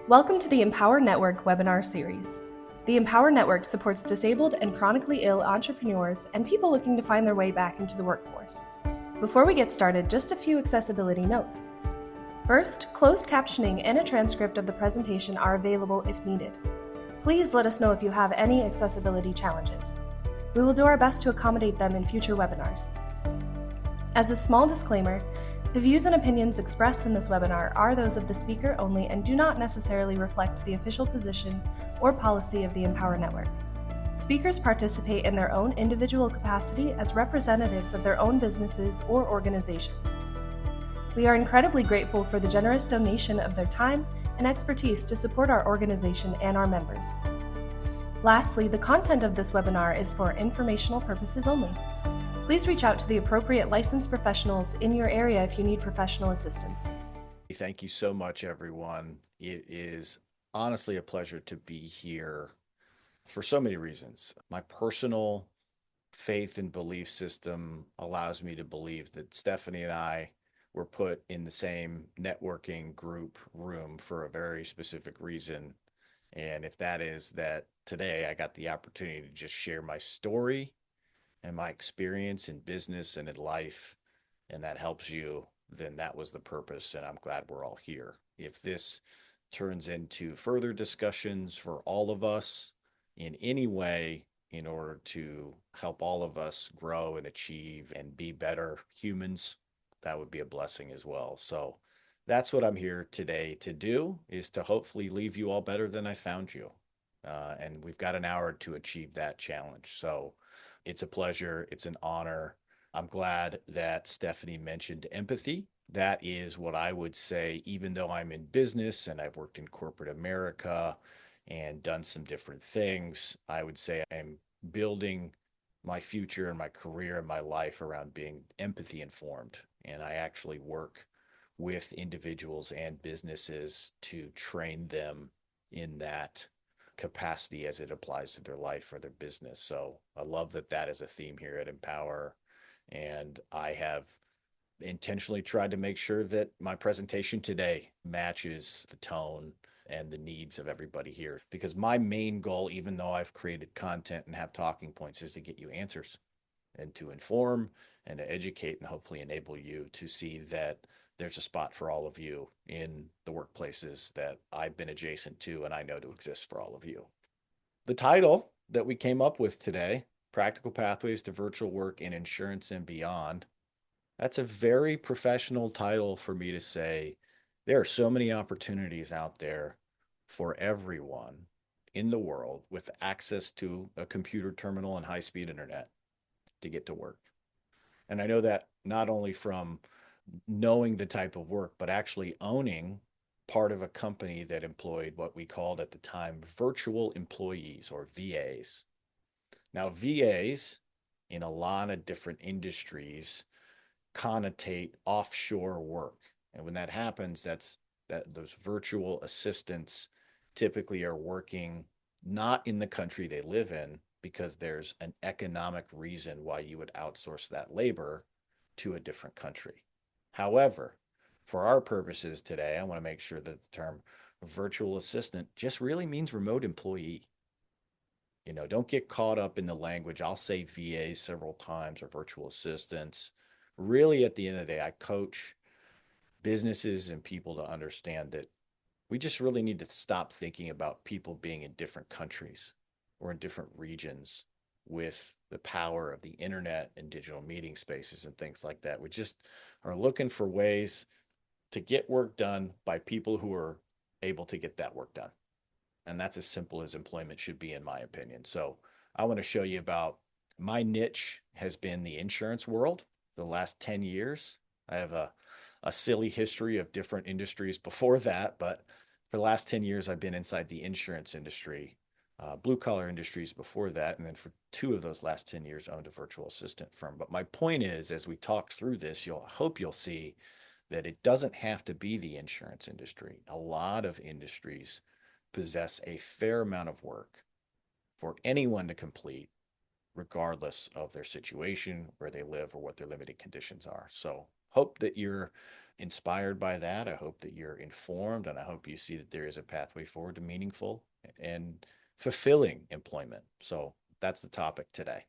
Welcome to the Empower Network webinar series. The Empower Network supports disabled and chronically ill entrepreneurs and people looking to find their way back into the workforce. Before we get started, just a few accessibility notes. First, closed captioning and a transcript of the presentation are available if needed. Please let us know if you have any accessibility challenges. We will do our best to accommodate them in future webinars. As a small disclaimer, the views and opinions expressed in this webinar are those of the speaker only and do not necessarily reflect the official position or policy of the Empower Network. Speakers participate in their own individual capacity as representatives of their own businesses or organizations. We are incredibly grateful for the generous donation of their time and expertise to support our organization and our members. Lastly, the content of this webinar is for informational purposes only. Please reach out to the appropriate licensed professionals in your area if you need professional assistance. Thank you so much, everyone. It is honestly a pleasure to be here for so many reasons. My personal faith and belief system allows me to believe that Stephanie and I were put in the same networking group room for a very specific reason. And if that is that today I got the opportunity to just share my story and my experience in business and in life, and that helps you, then that was the purpose, and I'm glad we're all here. If this turns into further discussions for all of us in any way in order to help all of us grow and achieve and be better humans, that would be a blessing as well. So that's what I'm here today to do, is to hopefully leave you all better than I found you. And we've got an hour to achieve that challenge. So it's a pleasure. It's an honor. I'm glad that Stephanie mentioned empathy. That is what I would say, even though I'm in business and I've worked in corporate America and done some different things, I would say I'm building my future and my career and my life around being empathy informed. And I actually work with individuals and businesses to train them in that capacity as it applies to their life or their business. So I love that that is a theme here at Empower. And I have intentionally tried to make sure that my presentation today matches the tone and the needs of everybody here. Because my main goal, even though I've created content and have talking points, is to get you answers and to inform and to educate and hopefully enable you to see that there's a spot for all of you in the workplaces that I've been adjacent to and I know to exist for all of you. The title that we came up with today, Practical Pathways to Virtual Work in Insurance and Beyond, that's a very professional title for me to say there are so many opportunities out there for everyone in the world with access to a computer terminal and high-speed internet to get to work. And I know that not only from knowing the type of work, but actually owning part of a company that employed what we called at the time virtual employees, or VAs. Now, VAs in a lot of different industries connotate offshore work. And when that happens, those virtual assistants typically are working not in the country they live in, because there's an economic reason why you would outsource that labor to a different country. However, for our purposes today, I want to make sure that the term virtual assistant just really means remote employee. Don't get caught up in the language. I'll say VA several times, or virtual assistants. Really, at the end of the day, I coach businesses and people to understand that we just really need to stop thinking about people being in different countries or in different regions with the power of the internet and digital meeting spaces and things like that. We just are looking for ways to get work done by people who are able to get that work done. And that's as simple as employment should be, in my opinion. So I want to show you about my niche has been the insurance world the last 10 years. I have a silly history of different industries before that, but for the last 10 years, I've been inside the insurance industry, blue collar industries before that. And then for 2 of those last 10 years, owned a virtual assistant firm. But my point is, as we talk through this, hope you'll see that it doesn't have to be the insurance industry. A lot of industries possess a fair amount of work for anyone to complete, regardless of their situation, where they live, or what their limited conditions are. So hope that you're inspired by that. I hope that you're informed, and I hope you see that there is a pathway forward to meaningful and fulfilling employment. So that's the topic today.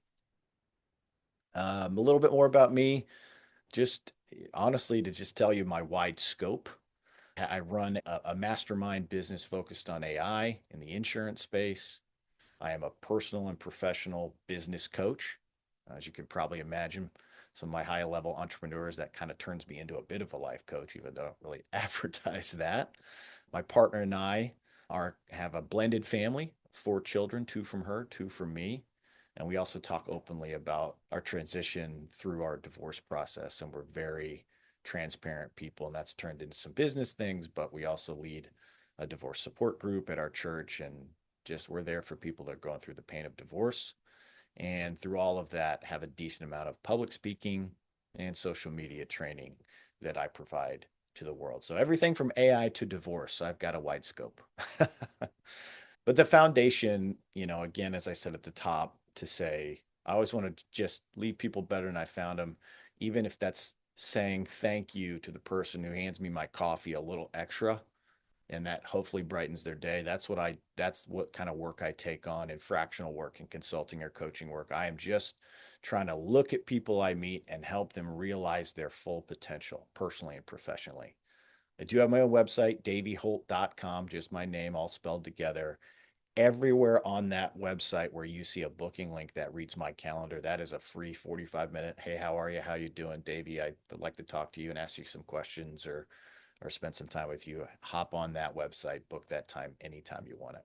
A little bit more about me, just honestly, to just tell you my wide scope. I run a mastermind business focused on AI in the insurance space. I am a personal and professional business coach. As you can probably imagine, some of my high level entrepreneurs, that kind of turns me into a bit of a life coach, even though I don't really advertise that. My partner and I have a blended family, 4 children, 2 from her, 2 from me. And we also talk openly about our transition through our divorce process. And we're very transparent people. And that's turned into some business things, but we also lead a divorce support group at our church. And just we're there for people that are going through the pain of divorce. And through all of that, have a decent amount of public speaking and social media training that I provide to the world. So everything from AI to divorce, I've got a wide scope. But the foundation, again, as I said at the top, to say, I always want to just leave people better than I found them, even if that's saying thank you to the person who hands me my coffee a little extra, and that hopefully brightens their day. That's what kind of work I take on in fractional work and consulting or coaching work. I am just trying to look at people I meet and help them realize their full potential personally and professionally. I do have my own website, davieholt.com, just my name all spelled together. Everywhere on that website where you see a booking link that reads my calendar, that is a free 45-minute, hey, how are you? How you doing, Davie? I'd like to talk to you and ask you some questions or spend some time with you. Hop on that website, book that time anytime you want it.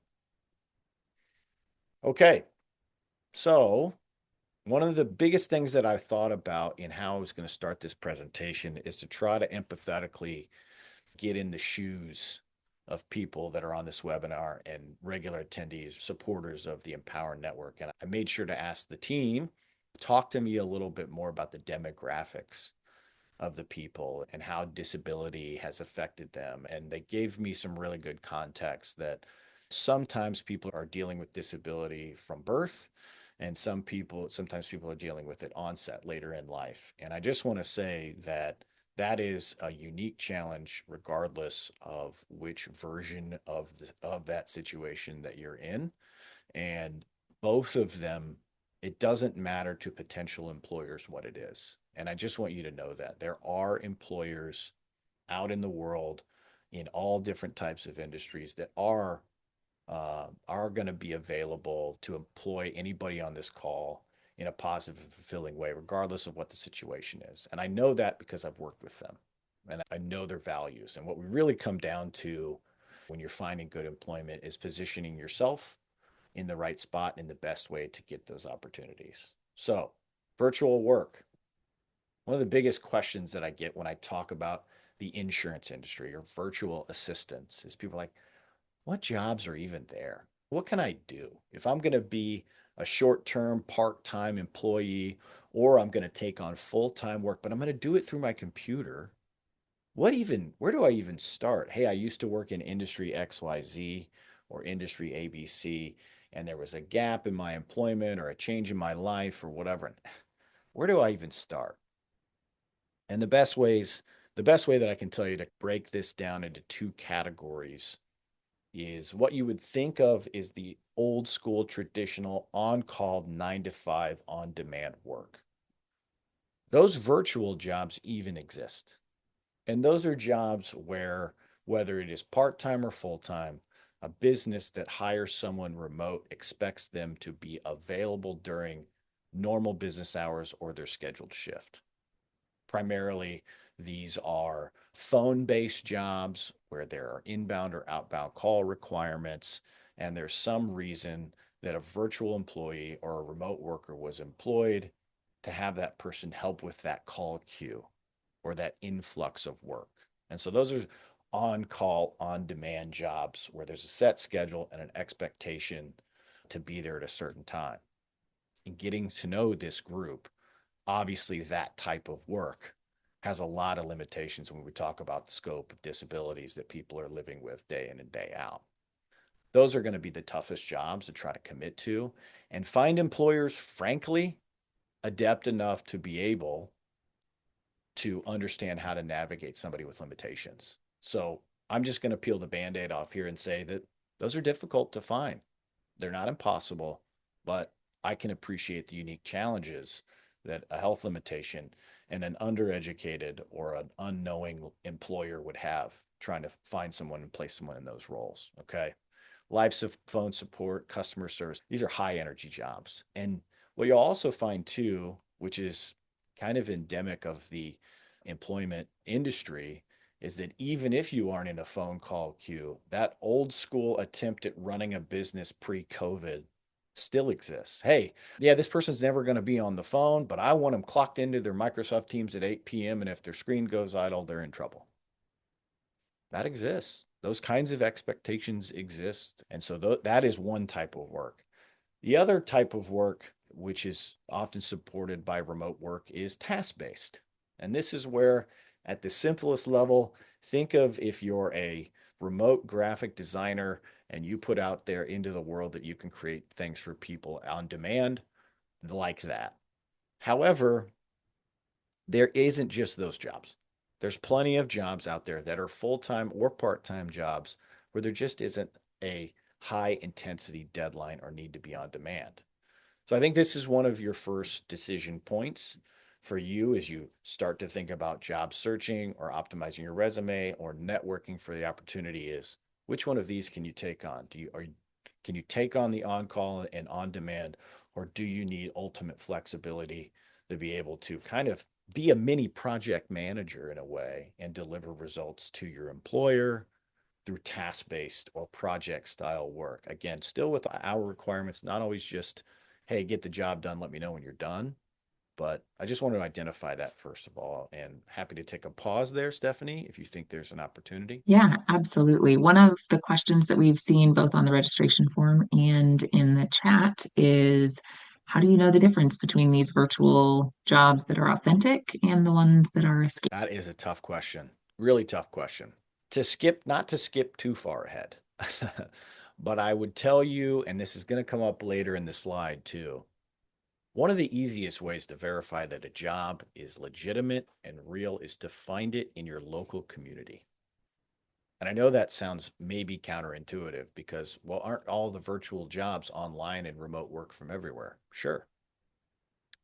Okay, so one of the biggest things that I thought about in how I was going to start this presentation is to try to empathetically get in the shoes of people that are on this webinar and regular attendees, supporters of the Empower Network. And I made sure to ask the team, talk to me a little bit more about the demographics of the people and how disability has affected them. And they gave me some really good context that sometimes people are dealing with disability from birth, and sometimes people are dealing with it onset later in life. And I just want to say that that is a unique challenge regardless of which version of that situation that you're in. And both of them, it doesn't matter to potential employers what it is. And I just want you to know that there are employers out in the world in all different types of industries that are going to be available to employ anybody on this call in a positive and fulfilling way, regardless of what the situation is. And I know that because I've worked with them and I know their values. And what we really come down to when you're finding good employment is positioning yourself in the right spot in the best way to get those opportunities. So, virtual work. One of the biggest questions that I get when I talk about the insurance industry or virtual assistants is people like, what jobs are even there? What can I do? If I'm going to be a short term, part time employee, or I'm going to take on full time work, but I'm going to do it through my computer, where do I even start? Hey, I used to work in industry XYZ or industry ABC, and there was a gap in my employment or a change in my life or whatever. Where do I even start? And the best way that I can tell you to break this down into 2 categories is what you would think of is the old school traditional on-call 9 to 5 on-demand work. Those virtual jobs even exist. And those are jobs where, whether it is part-time or full-time, a business that hires someone remote expects them to be available during normal business hours or their scheduled shift. Primarily, these are phone-based jobs where there are inbound or outbound call requirements, and there's some reason that a virtual employee or a remote worker was employed to have that person help with that call queue or that influx of work. And so those are on-call, on-demand jobs where there's a set schedule and an expectation to be there at a certain time. And getting to know this group, obviously that type of work has a lot of limitations when we talk about the scope of disabilities that people are living with day in and day out. Those are going to be the toughest jobs to try to commit to and find employers, frankly, adept enough to be able to understand how to navigate somebody with limitations. So I'm just going to peel the Band-Aid off here and say that those are difficult to find. They're not impossible, but I can appreciate the unique challenges that a health limitation and an undereducated or an unknowing employer would have trying to find someone and place someone in those roles. Okay. Live phone support, customer service, these are high energy jobs. And what you'll also find too, which is kind of endemic of the employment industry, is that even if you aren't in a phone call queue, that old school attempt at running a business pre-COVID still exists. Hey, yeah, this person's never going to be on the phone, but I want them clocked into their Microsoft Teams at 8 p.m. And if their screen goes idle, they're in trouble. That exists. Those kinds of expectations exist. And so that is one type of work. The other type of work, which is often supported by remote work, is task-based. And this is where, at the simplest level, think of if you're a remote graphic designer and you put out there into the world that you can create things for people on demand like that. However, there isn't just those jobs. There's plenty of jobs out there that are full-time or part-time jobs where there just isn't a high intensity deadline or need to be on demand. So I think this is one of your first decision points for you as you start to think about job searching or optimizing your resume or networking for the opportunity is which one of these can you take on? Can you take on the on-call and on-demand, or do you need ultimate flexibility to be able to kind of be a mini project manager in a way and deliver results to your employer through task-based or project style work? Again, still with our requirements, not always just, hey, get the job done, let me know when you're done. But I just want to identify that first of all, and happy to take a pause there, Stephanie, if you think there's an opportunity. Yeah, absolutely. One of the questions that we've seen both on the registration form and in the chat is how do you know the difference between these virtual jobs that are authentic and the ones that are escape? That is a tough question, really tough question. Not to skip too far ahead, but I would tell you, and this is going to come up later in the slide too, one of the easiest ways to verify that a job is legitimate and real is to find it in your local community. And I know that sounds maybe counterintuitive because, well, aren't all the virtual jobs online and remote work from everywhere? Sure.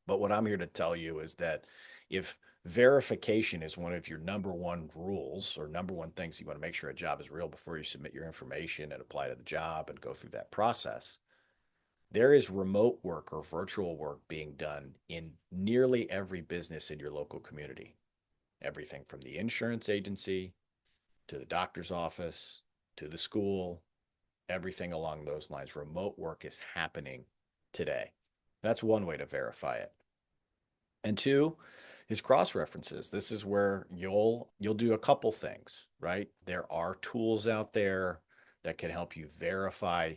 But what I'm here to tell you is that if verification is one of your number one rules or number one things you want to make sure a job is real before you submit your information and apply to the job and go through that process, there is remote work or virtual work being done in nearly every business in your local community. Everything from the insurance agency to the doctor's office to the school, everything along those lines. Remote work is happening today. That's one way to verify it. And two is cross references. This is where you'll do a couple things, right? There are tools out there that can help you verify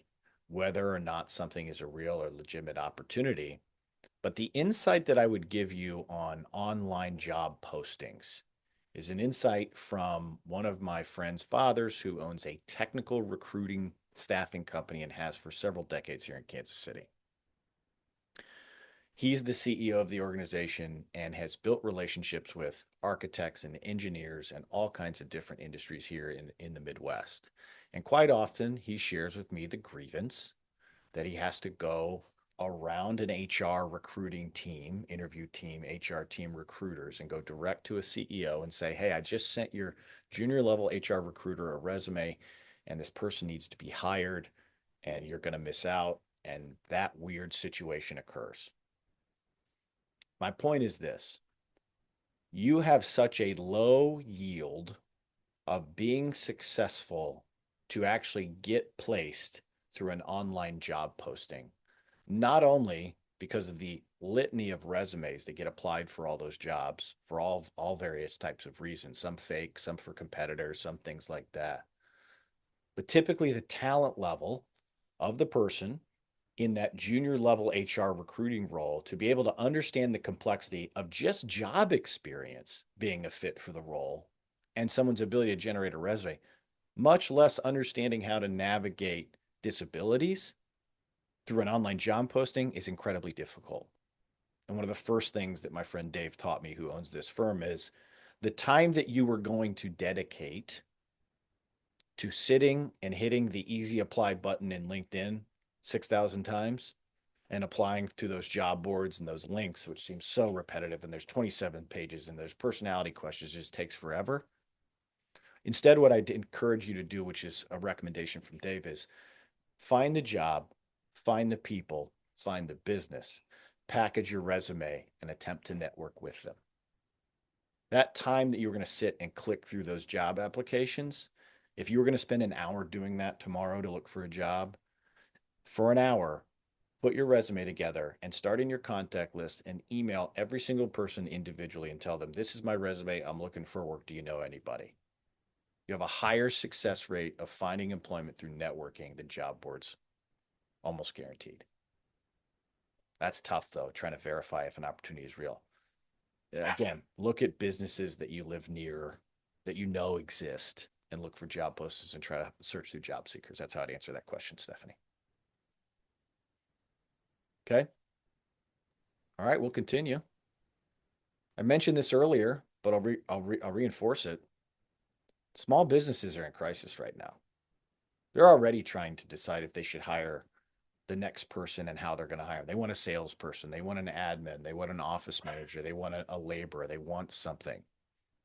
whether or not something is a real or legitimate opportunity. But the insight that I would give you on online job postings is an insight from one of my friend's fathers who owns a technical recruiting staffing company and has for several decades here in Kansas City. He's the CEO of the organization and has built relationships with architects and engineers and all kinds of different industries here in the Midwest. And quite often he shares with me the grievance that he has to go around an HR recruiting team, interview team, HR team recruiters, and go direct to a CEO and say, hey, I just sent your junior level HR recruiter a resume and this person needs to be hired and you're going to miss out. And that weird situation occurs. My point is this: you have such a low yield of being successful to actually get placed through an online job posting, not only because of the litany of resumes that get applied for all those jobs for all various types of reasons, some fake, some for competitors, some things like that, but typically the talent level of the person in that junior level HR recruiting role to be able to understand the complexity of just job experience being a fit for the role and someone's ability to generate a resume, much less understanding how to navigate disabilities through an online job posting, is incredibly difficult. And one of the first things that my friend Dave taught me, who owns this firm, is the time that you were going to dedicate to sitting and hitting the easy apply button in LinkedIn 6,000 times and applying to those job boards and those links, which seems so repetitive. And there's 27 pages and there's personality questions, it just takes forever. Instead, what I'd encourage you to do, which is a recommendation from Dave, is find the job, find the people, find the business, package your resume, and attempt to network with them. That time that you're going to sit and click through those job applications, if you were going to spend an hour doing that tomorrow to look for a job, for an hour, put your resume together and start in your contact list and email every single person individually and tell them, this is my resume. I'm looking for work. Do you know anybody? You have a higher success rate of finding employment through networking than job boards, almost guaranteed. That's tough, though, trying to verify if an opportunity is real. Again, look at businesses that you live near, that you know exist, and look for job postings and try to search through job seekers. That's how I'd answer that question, Stephanie. Okay. All right, we'll continue. I mentioned this earlier, but I'll reinforce it. Small businesses are in crisis right now. They're already trying to decide if they should hire the next person and how they're going to hire. They want a salesperson. They want an admin. They want an office manager. They want a laborer. They want something.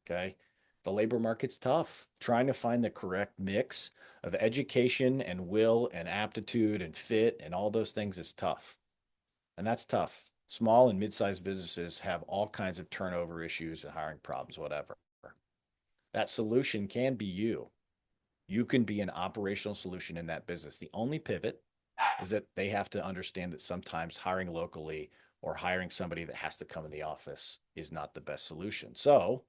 Okay. The labor market's tough. Trying to find the correct mix of education and will and aptitude and fit and all those things is tough. And that's tough. Small and mid-sized businesses have all kinds of turnover issues and hiring problems, whatever. That solution can be you. You can be an operational solution in that business. The only pivot is that they have to understand that sometimes hiring locally or hiring somebody that has to come in the office is not the best solution. So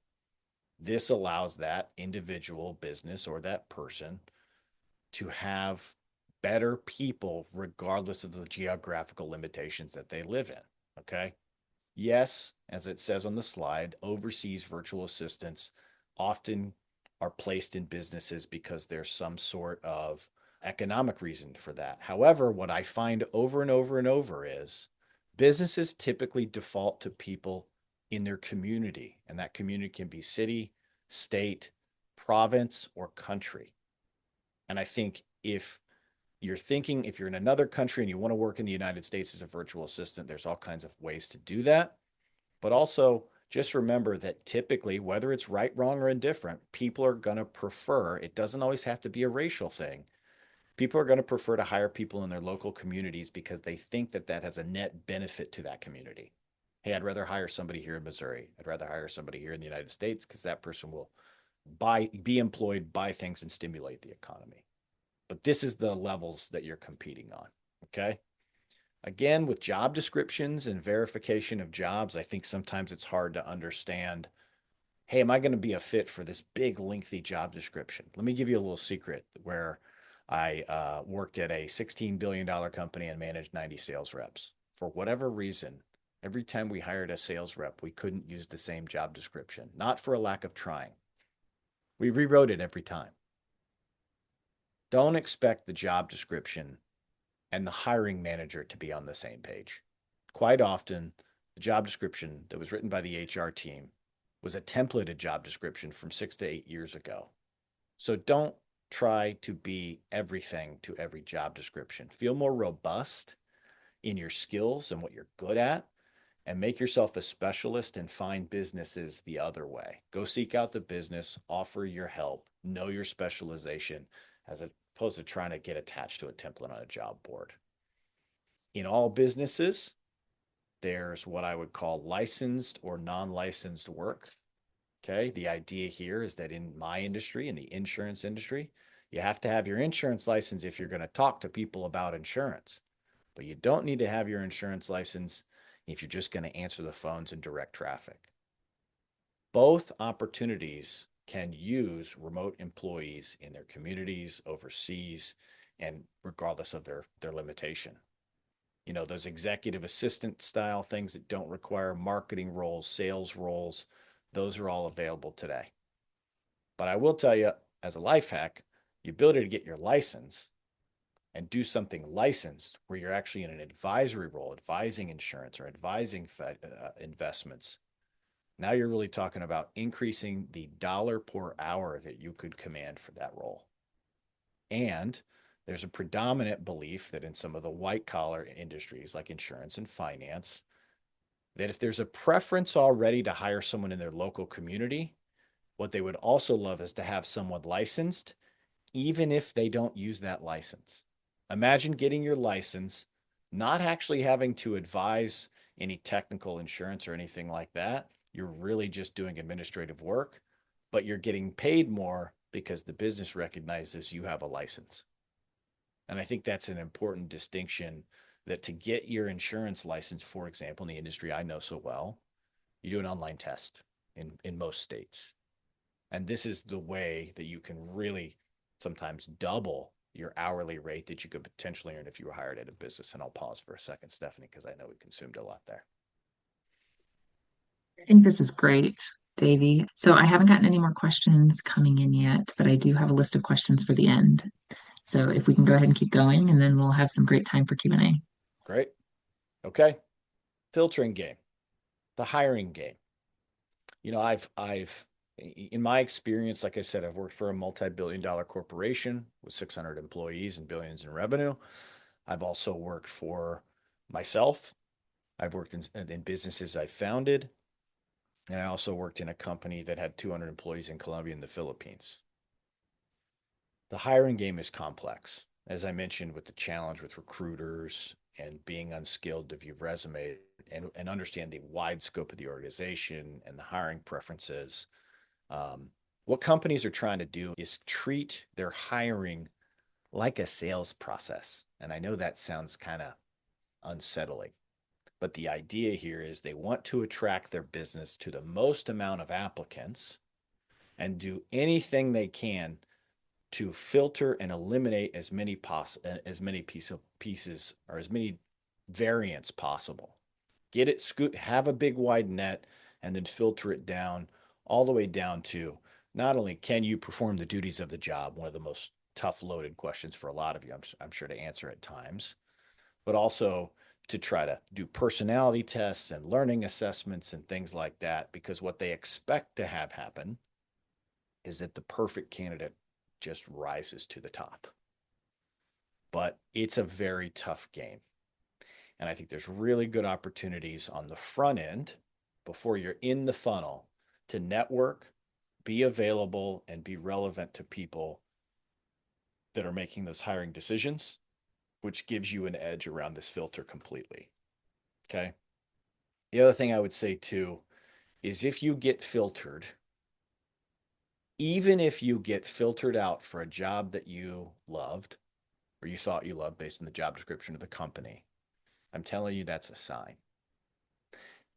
this allows that individual business or that person to have better people regardless of the geographical limitations that they live in. Okay. Yes, as it says on the slide, overseas virtual assistants often are placed in businesses because there's some sort of economic reason for that. However, what I find over and over and over is businesses typically default to people in their community, and that community can be city, state, province, or country. And I think if you're in another country and you want to work in the United States as a virtual assistant, there's all kinds of ways to do that. But also, just remember that typically, whether it's right, wrong, or indifferent, people are going to prefer, it doesn't always have to be a racial thing. People are going to prefer to hire people in their local communities because they think that that has a net benefit to that community. Hey, I'd rather hire somebody here in Missouri. I'd rather hire somebody here in the United States because that person will be employed, buy things, and stimulate the economy. But this is the levels that you're competing on, okay? Again, with job descriptions and verification of jobs, I think sometimes it's hard to understand, hey, am I going to be a fit for this big, lengthy job description? Let me give you a little secret where I worked at a $16 billion company and managed 90 sales reps. For whatever reason, every time we hired a sales rep, we couldn't use the same job description, not for a lack of trying. We rewrote it every time. Don't expect the job description and the hiring manager to be on the same page. Quite often, the job description that was written by the HR team was a templated job description from 6 to 8 years ago. So don't try to be everything to every job description. Feel more robust in your skills and what you're good at, and make yourself a specialist and find businesses the other way. Go seek out the business, offer your help, know your specialization, as opposed to trying to get attached to a template on a job board. In all businesses, there's what I would call licensed or non-licensed work. Okay. The idea here is that in my industry, in the insurance industry, you have to have your insurance license if you're going to talk to people about insurance. But you don't need to have your insurance license if you're just going to answer the phones and direct traffic. Both opportunities can use remote employees in their communities, overseas, and regardless of their limitation. You know, those executive assistant style things that don't require marketing roles, sales roles, those are all available today. But I will tell you, as a life hack, the ability to get your license and do something licensed where you're actually in an advisory role, advising insurance or advising investments, now you're really talking about increasing the dollar per hour that you could command for that role. And there's a predominant belief that in some of the white collar industries like insurance and finance, that if there's a preference already to hire someone in their local community, what they would also love is to have someone licensed, even if they don't use that license. Imagine getting your license, not actually having to advise any technical insurance or anything like that. You're really just doing administrative work, but you're getting paid more because the business recognizes you have a license. And I think that's an important distinction, that to get your insurance license, for example, in the industry I know so well, you do an online test in most states. And this is the way that you can really sometimes double your hourly rate that you could potentially earn if you were hired at a business. And I'll pause for a second, Stephanie, because I know we consumed a lot there. I think this is great, Davie. So I haven't gotten any more questions coming in yet, but I do have a list of questions for the end. So if we can go ahead and keep going, and then we'll have some great time for Q&A. Great. Okay. Filtering game, the hiring game. I've in my experience, like I said, I've worked for a multi-billion-dollar corporation with 600 employees and billions in revenue. I've also worked for myself. I've worked in businesses I founded. And I also worked in a company that had 200 employees in Colombia and the Philippines. The hiring game is complex. As I mentioned, with the challenge with recruiters and being unskilled to view resume and understand the wide scope of the organization and the hiring preferences. What companies are trying to do is treat their hiring like a sales process. And I know that sounds kind of unsettling, but the idea here is they want to attract their business to the most amount of applicants and do anything they can to filter and eliminate as many pieces or as many variants possible. Get it have a big wide net, and then filter it down all the way down to not only can you perform the duties of the job, one of the most tough loaded questions for a lot of you, I'm sure to answer at times, but also to try to do personality tests and learning assessments and things like that, because what they expect to have happen is that the perfect candidate just rises to the top. But it's a very tough game. And I think there's really good opportunities on the front end before you're in the funnel to network, be available, and be relevant to people that are making those hiring decisions, which gives you an edge around this filter completely. Okay. The other thing I would say too is if you get filtered, even if you get filtered out for a job that you loved or you thought you loved based on the job description of the company, I'm telling you that's a sign.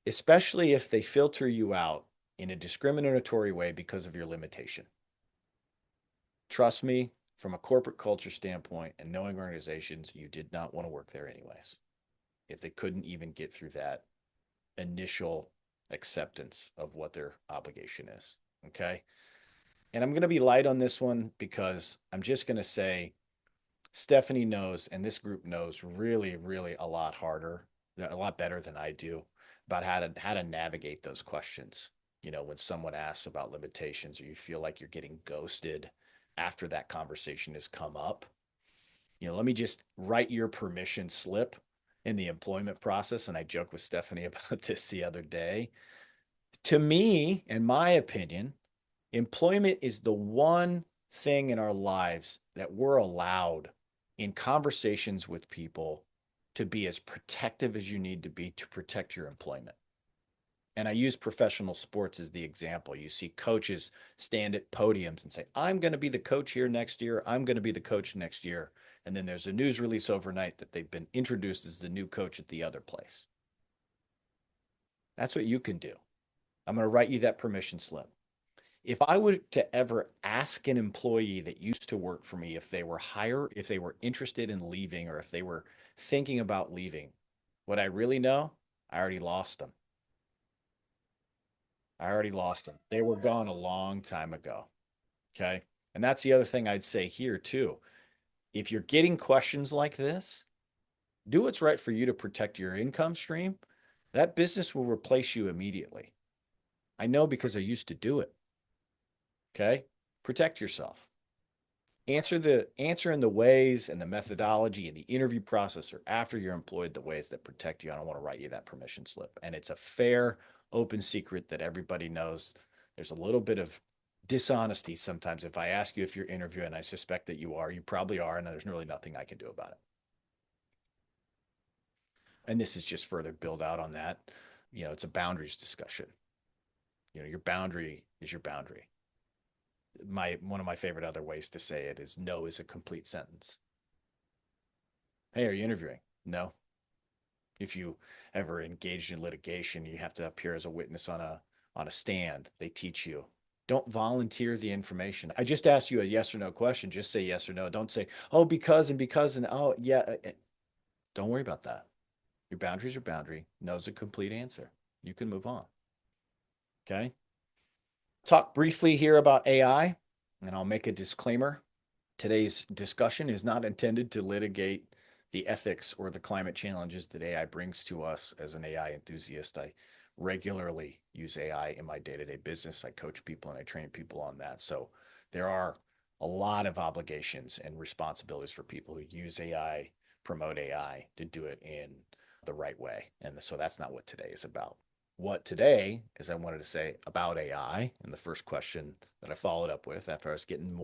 Especially if they filter you out in a discriminatory way because of your limitation. Trust me, from a corporate culture standpoint and knowing organizations, you did not want to work there anyways, if they couldn't even get through that initial acceptance of what their obligation is. Okay. And I'm going to be light on this one because I'm just going to say Stephanie knows, and this group knows really, really a lot better than I do about how to navigate those questions. When someone asks about limitations or you feel like you're getting ghosted after that conversation has come up, let me just write your permission slip in the employment process. And I joked with Stephanie about this the other day. To me, in my opinion, employment is the one thing in our lives that we're allowed in conversations with people to be as protective as you need to be to protect your employment. And I use professional sports as the example. You see coaches stand at podiums and say, I'm going to be the coach here next year. I'm going to be the coach next year. And then there's a news release overnight that they've been introduced as the new coach at the other place. That's what you can do. I'm going to write you that permission slip. If I were to ever ask an employee that used to work for me if they were interested in leaving, or if they were thinking about leaving, what I really know, I already lost them. They were gone a long time ago. Okay. And that's the other thing I'd say here too. If you're getting questions like this, do what's right for you to protect your income stream. That business will replace you immediately. I know because I used to do it. Okay? Protect yourself. Answer in the ways and the methodology and the interview process or after you're employed, the ways that protect you. I don't want to write you that permission slip. And it's a fair, open secret that everybody knows. There's a little bit of dishonesty sometimes. If I ask you if you're interviewing, I suspect that you are, you probably are, and there's really nothing I can do about it. And this is just further build out on that. It's a boundaries discussion. Your boundary is your boundary. One of my favorite other ways to say it is no is a complete sentence. Hey, are you interviewing? No. If you ever engaged in litigation, you have to appear as a witness on a stand. They teach you. Don't volunteer the information. I just asked you a yes or no question. Just say yes or no. Don't say, oh, because and oh, yeah. Don't worry about that. Your boundary is your boundary. No's a complete answer. You can move on. Okay. Talk briefly here about AI, and I'll make a disclaimer. Today's discussion is not intended to litigate the ethics or the climate challenges that AI brings to us. As an AI enthusiast, I regularly use AI in my day-to-day business. I coach people and I train people on that. So there are a lot of obligations and responsibilities for people who use AI, promote AI, to do it in the right way. And so that's not what today is about. What today is I wanted to say about AI, and the first question that I followed up with after I was getting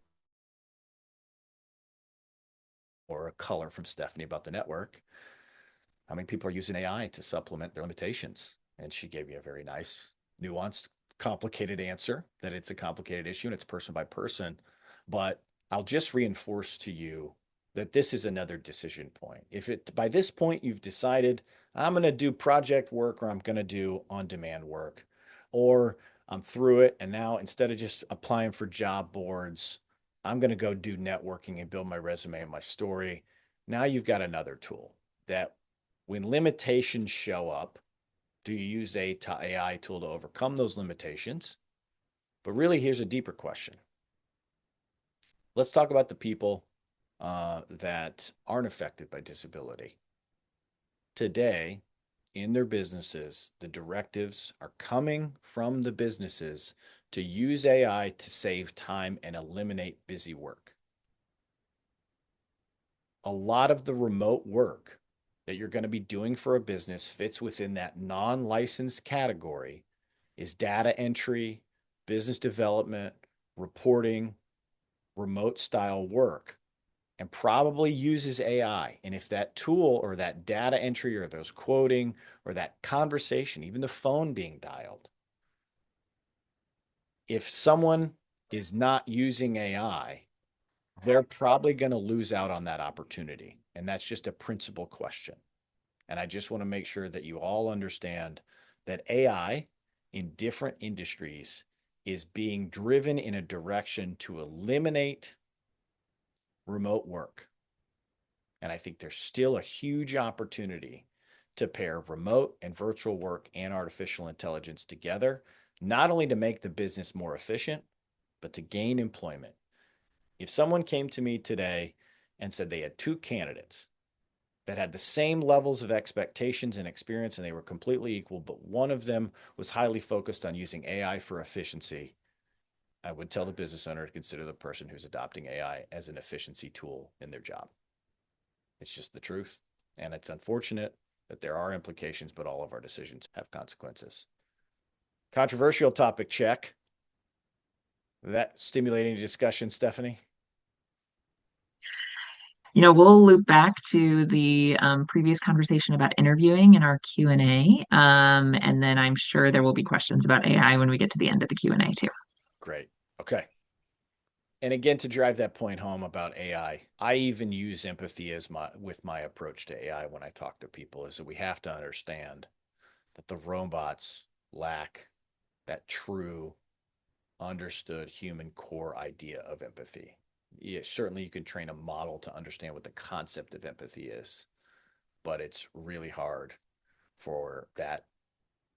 more color from Stephanie about the network. How many people are using AI to supplement their limitations? And she gave me a very nice, nuanced, complicated answer that it's a complicated issue and it's person by person. But I'll just reinforce to you that this is another decision point. If by this point you've decided I'm going to do project work or I'm going to do on-demand work, or I'm through it and now instead of just applying for job boards, I'm going to go do networking and build my resume and my story. Now you've got another tool that when limitations show up, do you use a AI tool to overcome those limitations? But really, here's a deeper question. Let's talk about the people that aren't affected by disability. Today, in their businesses, the directives are coming from the businesses to use AI to save time and eliminate busy work. A lot of the remote work that you're going to be doing for a business fits within that non-licensed category is data entry, business development, reporting, remote style work, and probably uses AI. And if that tool or that data entry or those quoting or that conversation, even the phone being dialed, if someone is not using AI, they're probably going to lose out on that opportunity. And that's just a principal question. And I just want to make sure that you all understand that AI in different industries is being driven in a direction to eliminate remote work. And I think there's still a huge opportunity to pair remote and virtual work and artificial intelligence together, not only to make the business more efficient, but to gain employment. If someone came to me today and said they had two candidates that had the same levels of expectations and experience and they were completely equal, but one of them was highly focused on using AI for efficiency, I would tell the business owner to consider the person who's adopting AI as an efficiency tool in their job. It's just the truth. And it's unfortunate that there are implications, but all of our decisions have consequences. Controversial topic, check. That stimulating discussion, Stephanie? We'll loop back to the previous conversation about interviewing in our Q&A, and then I'm sure there will be questions about AI when we get to the end of the Q&A too. Great. Okay. And again, to drive that point home about AI, I even use empathy with my approach to AI when I talk to people, is that we have to understand that the robots lack that true, understood human core idea of empathy. Yeah, certainly you can train a model to understand what the concept of empathy is, but it's really hard for that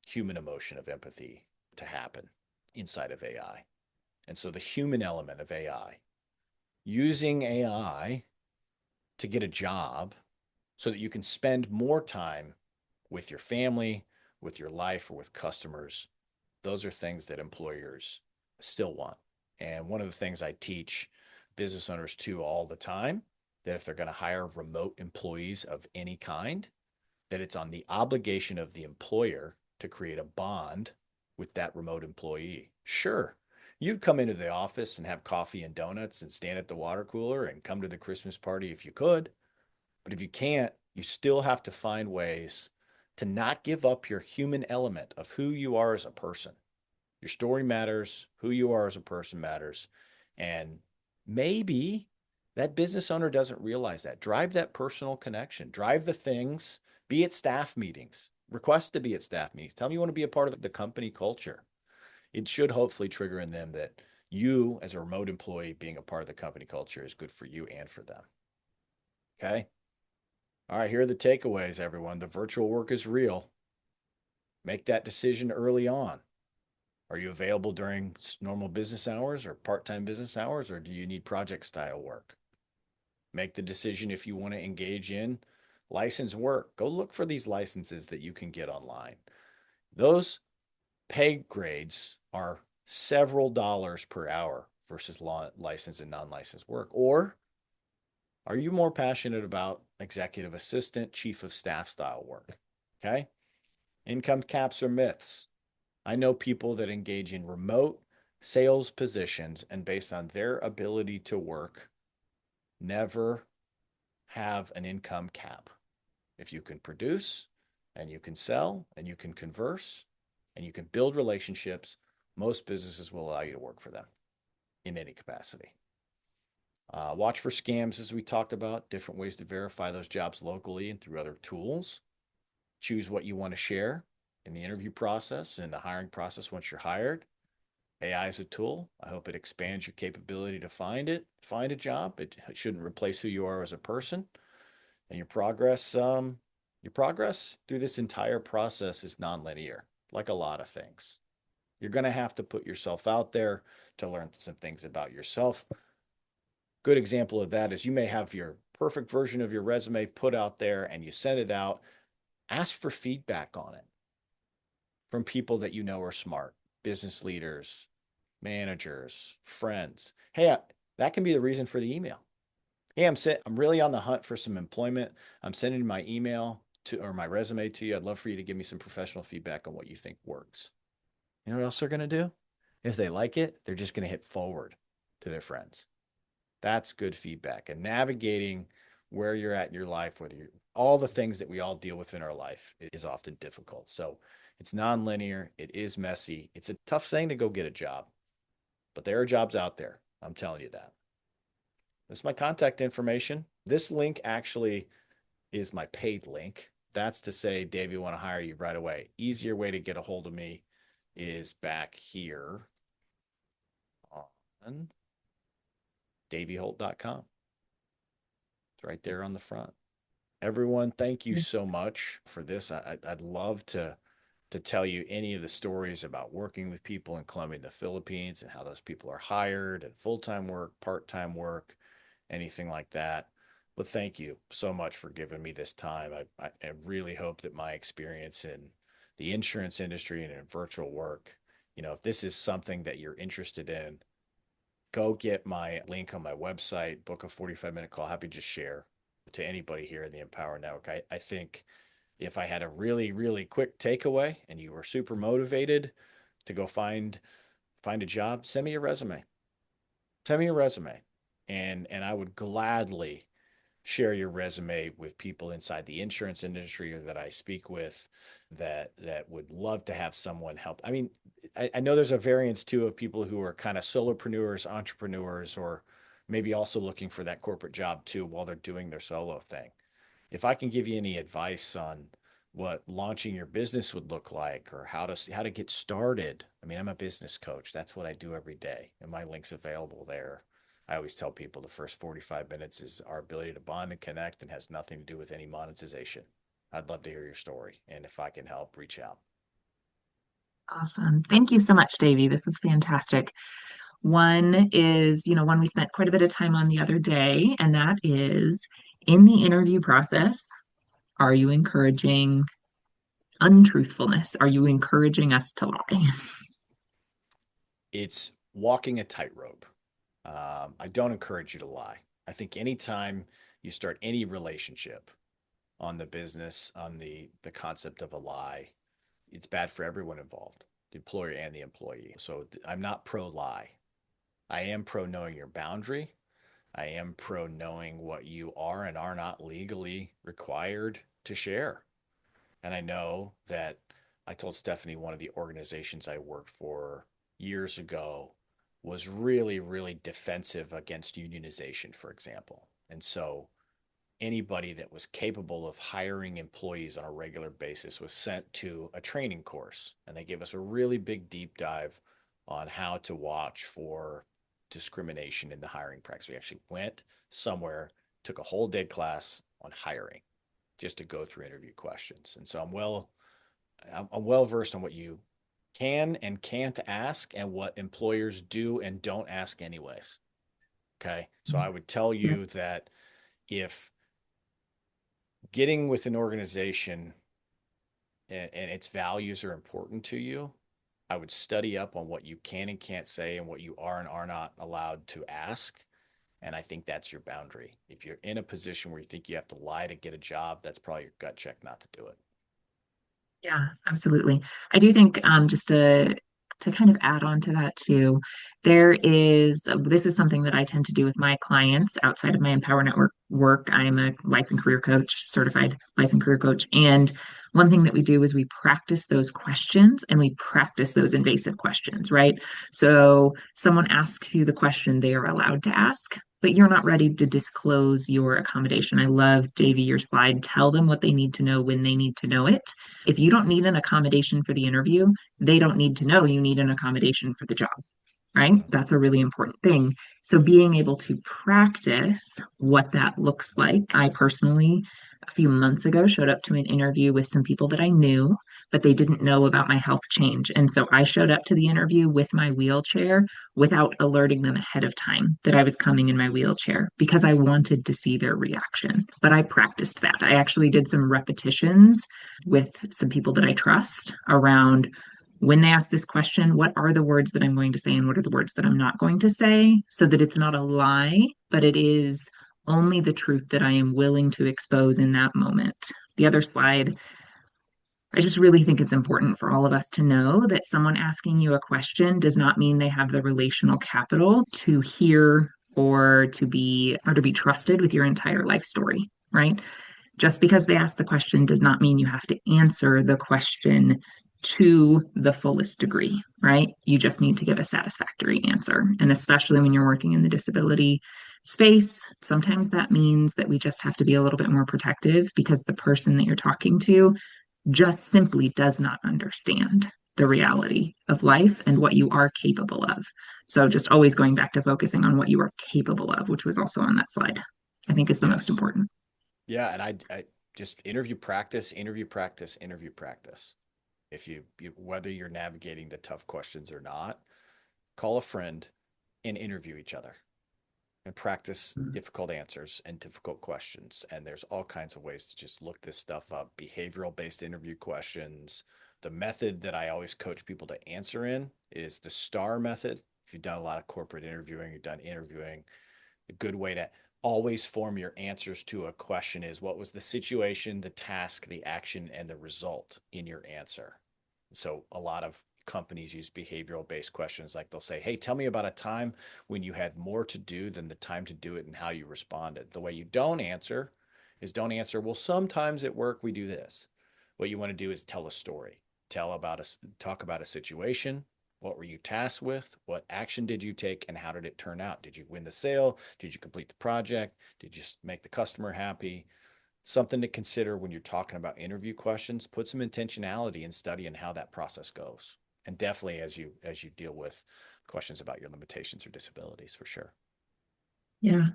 human emotion of empathy to happen inside of AI. And so the human element of AI, using AI to get a job so that you can spend more time with your family, with your life, or with customers. Those are things that employers still want. And one of the things I teach business owners too all the time, that if they're going to hire remote employees of any kind, that it's on the obligation of the employer to create a bond with that remote employee. Sure, you'd come into the office and have coffee and donuts and stand at the water cooler and come to the Christmas party if you could. But if you can't, you still have to find ways to not give up your human element of who you are as a person. Your story matters, who you are as a person matters. And maybe that business owner doesn't realize that. Drive that personal connection, drive the things, be at staff meetings, request to be at staff meetings. Tell them you want to be a part of the company culture. It should hopefully trigger in them that you, as a remote employee, being a part of the company culture is good for you and for them. Okay. All right, here are the takeaways, everyone. The virtual work is real. Make that decision early on. Are you available during normal business hours or part-time business hours, or do you need project style work? Make the decision if you want to engage in licensed work. Go look for these licenses that you can get online. Those pay grades are several dollars per hour versus licensed and non-licensed work. Or are you more passionate about executive assistant, chief of staff style work? Okay. Income caps are myths. I know people that engage in remote sales positions and based on their ability to work, never have an income cap. If you can produce and you can sell and you can converse and you can build relationships, most businesses will allow you to work for them in any capacity. Watch for scams, as we talked about, different ways to verify those jobs locally and through other tools. Choose what you want to share in the interview process and the hiring process once you're hired. AI is a tool. I hope it expands your capability to find a job. It shouldn't replace who you are as a person. And your progress through this entire process is nonlinear, like a lot of things. You're going to have to put yourself out there to learn some things about yourself. Good example of that is you may have your perfect version of your resume put out there and you send it out. Ask for feedback on it from people that you know are smart, business leaders, managers, friends. Hey, that can be the reason for the email. Hey, I'm really on the hunt for some employment. I'm sending my email to or my resume to you. I'd love for you to give me some professional feedback on what you think works. You know what else they're going to do? If they like it, they're just going to hit forward to their friends. That's good feedback. And navigating where you're at in your life, all the things that we all deal with in our life is often difficult. So it's nonlinear. It is messy. It's a tough thing to go get a job, but there are jobs out there. I'm telling you that. This is my contact information. This link actually is my paid link. That's to say, Davie, want to hire you right away. Easier way to get a hold of me is back here on davieholt.com. It's right there on the front. Everyone, thank you so much for this. I'd love to tell you any of the stories about working with people in Colombia and the Philippines and how those people are hired and full-time work, part-time work, anything like that. But thank you so much for giving me this time. I really hope that my experience in the insurance industry and in virtual work, if this is something that you're interested in, go get my link on my website, book a 45-minute call. Happy to just share to anybody here in the Empower Network. I think if I had a really, really quick takeaway and you were super motivated to go find a job, send me a resume. Send me a resume. And I would gladly share your resume with people inside the insurance industry or that I speak with that would love to have someone help. I mean, I know there's a variance too of people who are kind of solopreneurs, entrepreneurs, or maybe also looking for that corporate job too while they're doing their solo thing. If I can give you any advice on what launching your business would look like or how to get started. I mean, I'm a business coach. That's what I do every day. And my link's available there. I always tell people the first 45 minutes is our ability to bond and connect and has nothing to do with any monetization. I'd love to hear your story. And if I can help, reach out. Awesome. Thank you so much, Davie. This was fantastic. One is, one we spent quite a bit of time on the other day, and that is In the interview process, are you encouraging untruthfulness? Are you encouraging us to lie? It's walking a tightrope. I don't encourage you to lie. I think anytime you start any relationship on the business, on the concept of a lie, it's bad for everyone involved, the employer and the employee. So I'm not pro lie. I am pro knowing your boundary. I am pro knowing what you are and are not legally required to share. And I know that I told Stephanie one of the organizations I worked for years ago was really, really defensive against unionization, for example. And so anybody that was capable of hiring employees on a regular basis was sent to a training course. And they gave us a really big deep dive on how to watch for discrimination in the hiring practice. We actually went somewhere, took a whole day class on hiring just to go through interview questions. And so I'm well versed on what you can and can't ask and what employers do and don't ask anyways. Okay. So I would tell Yeah. you that if getting with an organization and its values are important to you, I would study up on what you can and can't say and what you are and are not allowed to ask. And I think that's your boundary. If you're in a position where you think you have to lie to get a job, that's probably your gut check not to do it. Yeah, absolutely. I do think just to kind of add on to that too, this is something that I tend to do with my clients outside of my Empower Network work. I'm a life and career coach, certified life and career coach. And one thing that we do is we practice those questions and we practice those invasive questions, right? So someone asks you the question they are allowed to ask, but you're not ready to disclose your accommodation. I love, Davie, your slide. Tell them what they need to know when they need to know it. If you don't need an accommodation for the interview, they don't need to know you need an accommodation for the job, right? Mm-hmm. That's a really important thing. So being able to practice what that looks like. I personally, a few months ago, showed up to an interview with some people that I knew, but they didn't know about my health change. And so I showed up to the interview with my wheelchair without alerting them ahead of time that I was coming in my wheelchair because I wanted to see their reaction. But I practiced that. I actually did some repetitions with some people that I trust around when they ask this question, what are the words that I'm going to say and what are the words that I'm not going to say, so that it's not a lie, but it is only the truth that I am willing to expose in that moment. The other slide, I just really think it's important for all of us to know that someone asking you a question does not mean they have the relational capital to hear or to be trusted with your entire life story, right? Just because they ask the question does not mean you have to answer the question to the fullest degree, right? You just need to give a satisfactory answer. And especially when you're working in the disability space, sometimes that means that we just have to be a little bit more protective because the person that you're talking to just simply does not understand the reality of life and what you are capable of. So just always going back to focusing on what you are capable of, which was also on that slide, I think is the most Yes. important. Yeah. And I just interview practice, interview practice, interview practice. If whether you're navigating the tough questions or not, call a friend and interview each other and practice difficult answers and difficult questions. And there's all kinds of ways to just look this stuff up. Behavioral based interview questions. The method that I always coach people to answer in is the STAR method. If you've done a lot of corporate interviewing, you've done interviewing, a good way to always form your answers to a question is what was the situation, the task, the action, and the result in your answer. So a lot of companies use behavioral based questions like they'll say, hey, tell me about a time when you had more to do than the time to do it and how you responded. The way you don't answer is don't answer, well, sometimes at work we do this. What you want to do is tell a story. Talk about a situation. What were you tasked with? What action did you take and how did it turn out? Did you win the sale? Did you complete the project? Did you make the customer happy? Something to consider when you're talking about interview questions. Put some intentionality in studying how that process goes. And definitely as you deal with questions about your limitations or disabilities, for sure. Yeah.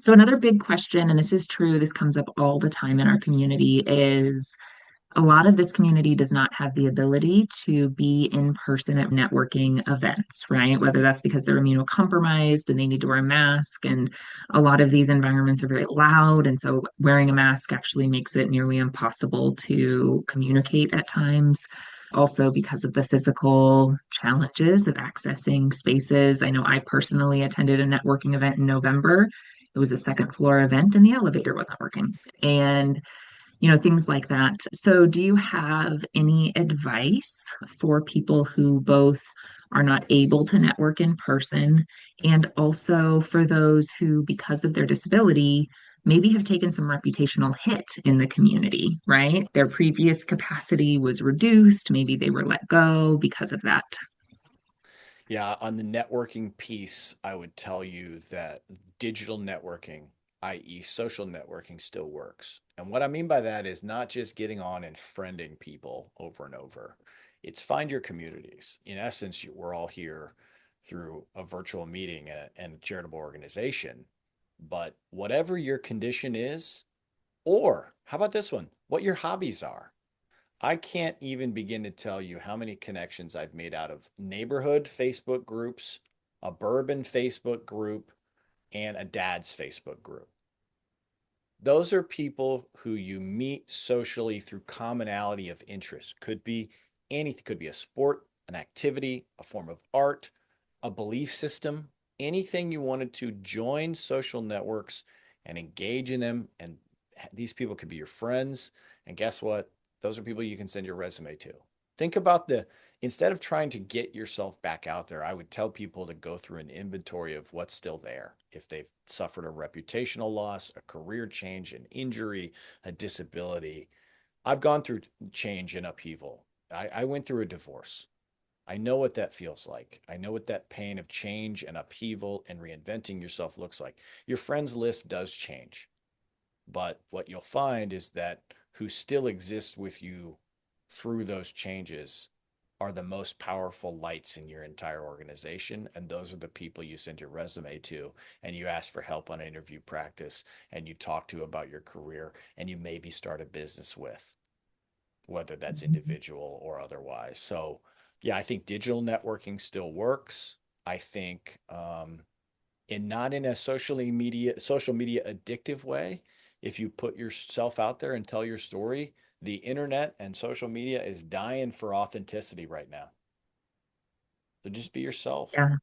So another big question, and this is true, this comes up all the time in our community, is a lot of this community does not have the ability to be in person at networking events, right? Whether that's because they're immunocompromised and they need to wear a mask, and a lot of these environments are very loud. And so wearing a mask actually makes it nearly impossible to communicate at times. Also, because of the physical challenges of accessing spaces. I know I personally attended a networking event in November. It was a second floor event and the elevator wasn't working. And things like that. So, do you have any advice for people who both are not able to network in person and also for those who, because of their disability, maybe have taken some reputational hit in the community, right? Their previous capacity was reduced, maybe they were let go because of that. Yeah, on the networking piece, I would tell you that digital networking, i.e., social networking, still works. And what I mean by that is not just getting on and friending people over and over. It's find your communities. In essence, we're all here through a virtual meeting and a charitable organization. But whatever your condition is, or how about this one? What your hobbies are. I can't even begin to tell you how many connections I've made out of neighborhood Facebook groups, a bourbon Facebook group, and a dad's Facebook group. Those are people who you meet socially through commonality of interest. Could be anything, could be a sport, an activity, a form of art, a belief system, anything you wanted to join social networks and engage in them. And these people could be your friends. And guess what? Those are people you can send your resume to. Think about instead of trying to get yourself back out there, I would tell people to go through an inventory of what's still there. If they've suffered a reputational loss, a career change, an injury, a disability. I've gone through change and upheaval. I went through a divorce. I know what that feels like. I know what that pain of change and upheaval and reinventing yourself looks like. Your friends list does change. But what you'll find is that who still exists with you through those changes are the most powerful lights in your entire organization. And those are the people you send your resume to and you ask for help on interview practice and you talk to about your career and you maybe start a business with, whether that's individual or otherwise. So yeah, I think digital networking still works. I think, and not in a social media addictive way. If you put yourself out there and tell your story, the internet and social media is dying for authenticity right now. So just be yourself. Yeah.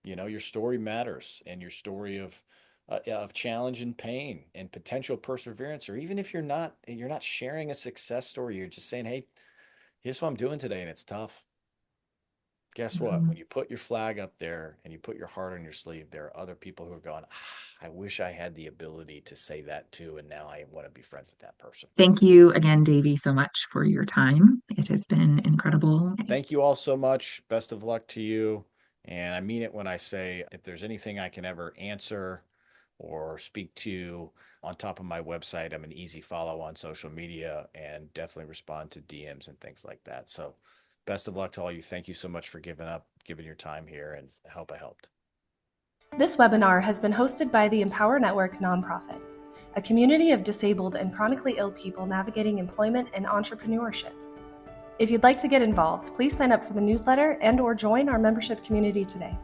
Your story matters, and your story of challenge and pain and potential perseverance, or even if you're not sharing a success story, you're just saying, "Hey, here's what I'm doing today, and it's tough." Guess what? Mhm. When you put your flag up there and you put your heart on your sleeve, there are other people who are going, I wish I had the ability to say that too. And now I want to be friends with that person. Thank you again, Davie, so much for your time. It has been incredible. Thank you all so much. Best of luck to you. And I mean it when I say if there's anything I can ever answer or speak to on top of my website, I'm an easy follow on social media and definitely respond to DMs and things like that. So best of luck to all you. Thank you so much for giving your time here, and I hope I helped. This webinar has been hosted by the Empower Network nonprofit, a community of disabled and chronically ill people navigating employment and entrepreneurship. If you'd like to get involved, please sign up for the newsletter and/or join our membership community today.